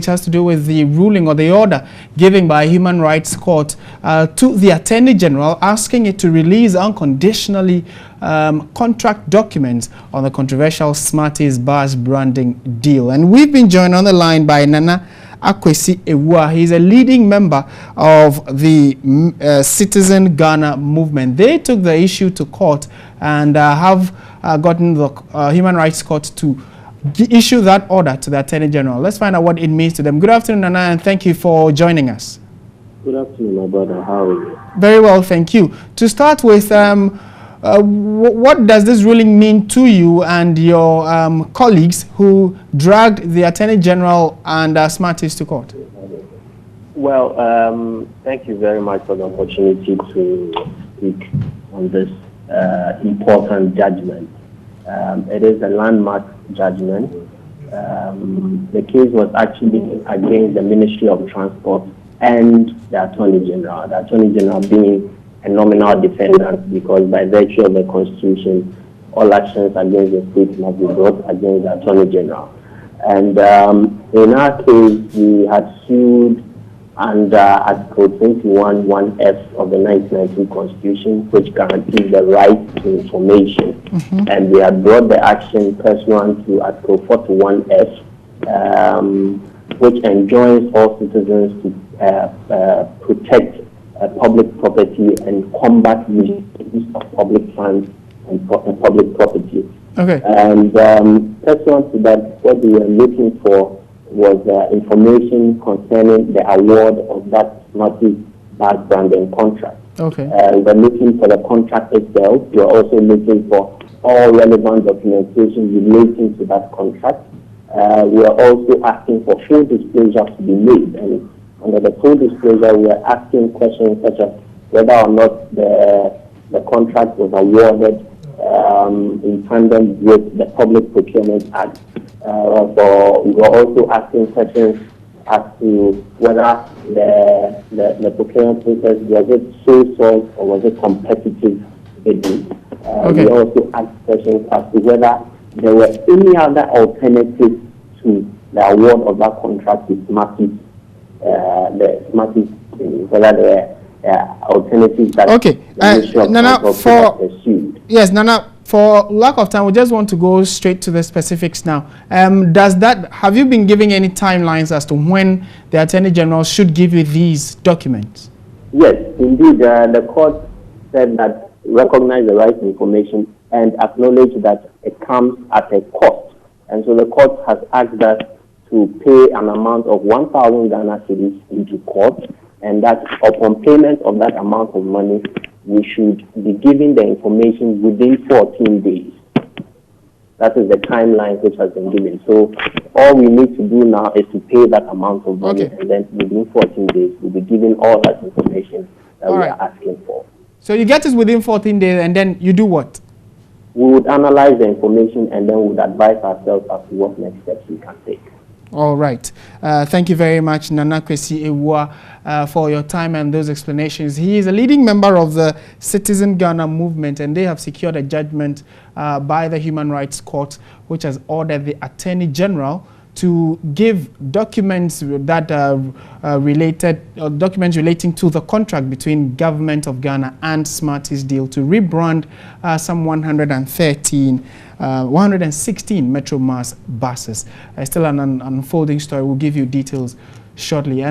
It has to do with the ruling or the order given by a Human Rights Court to the Attorney General, asking it to release unconditionally contract documents on the controversial Smarties bars branding deal. And we've been joined on the line by Nana Akwasi Awuah. He's a leading member of the Citizen Ghana movement. They took the issue to court and have gotten the Human Rights Court to issue that order to the Attorney General. Let's find out what it means to them. Good afternoon, Nana, and thank you for joining us. Good afternoon, my brother. How are you? Very well, thank you. To start with, what does this ruling mean to you and your colleagues who dragged the Attorney General and Smarties to court? Well, thank you very much for the opportunity to speak on this important judgment. It is a landmark judgment. The case was actually against the Ministry of Transport and the Attorney General. The Attorney General being a nominal defendant, because by virtue of the Constitution, all actions against the state must be brought against the Attorney General. And in our case, we had sued under Article 21(1)(f) of the 1992 Constitution, which guarantees the right to information. And we had brought the action pursuant to Article 41(f), which enjoins all citizens to protect public property and combat use of public funds and public property. Okay. And pursuant to that, what we were looking for was information concerning the award of that Smarties bar branding contract. Okay. We're looking for the contract itself. We're also looking for all relevant documentation relating to that contract. We're also asking for full disclosure to be made. And under the full disclosure, we're asking questions such as whether or not the contract was awarded in tandem with the Public Procurement Act. We were also asking questions as to whether the procurement process, was it sole source or was it competitive bidding. Okay. We also asked questions as to whether there were any other alternatives to the award of that contract with Smarties, whether there were alternatives that Nana, pursued. Yes, Nana, for lack of time, we just want to go straight to the specifics now. Have you been giving any timelines as to when the Attorney General should give you these documents? Yes, indeed. The court said that recognize the right to information and acknowledge that it comes at a cost. And so the court has asked us to pay an amount of 1,000 Ghana cedis into court, and that upon payment of that amount of money, we should be giving the information within 14 days. That is the timeline which has been given. So all we need to do now is to pay that amount of money, and then within 14 days, we'll be giving all that information that we are asking for. So you get it within 14 days, and then you do what? We would analyze the information, and then we would advise ourselves as to what next steps we can take. All right. Thank you very much, Nana Akwasi Awuah, for your time and those explanations. He is a leading member of the Citizen Ghana movement, and they have secured a judgment by the Human Rights Court, which has ordered the Attorney General to give documents that documents relating to the contract between Government of Ghana and Smarties deal to rebrand some 116 Metro Mass buses. Still an unfolding story. We'll give you details shortly.